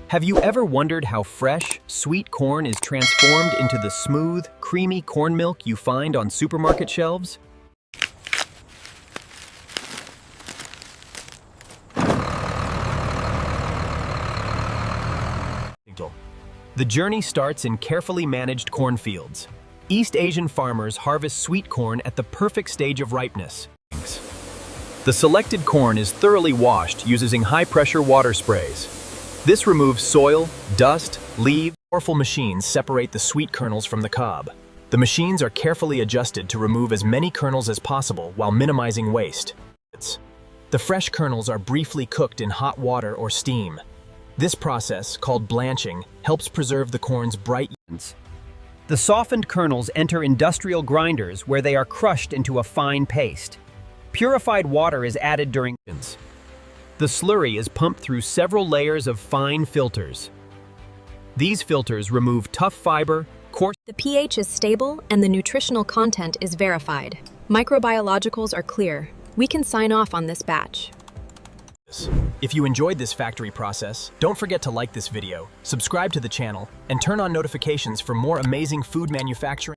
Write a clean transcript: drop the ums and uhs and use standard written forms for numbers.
Have you ever wondered how fresh, sweet corn is transformed into the smooth, creamy corn milk you find on supermarket shelves? The journey starts in carefully managed cornfields. East Asian farmers harvest sweet corn at the perfect stage of ripeness. The selected corn is thoroughly washed using high-pressure water sprays. This removes soil, dust, leaves. Powerful machines separate the sweet kernels from the cob. The machines are carefully adjusted to remove as many kernels as possible while minimizing waste. The fresh kernels are briefly cooked in hot water or steam. This process, called blanching, helps preserve the corn's bright hues. The softened kernels enter industrial grinders where they are crushed into a fine paste. Purified water is added during The slurry is pumped through several layers of fine filters. These filters remove tough fiber, coarse. The pH is stable and the nutritional content is verified. Microbiologicals are clear. We can sign off on this batch. If you enjoyed this factory process, don't forget to like this video, subscribe to the channel, and turn on notifications for more amazing food manufacturing.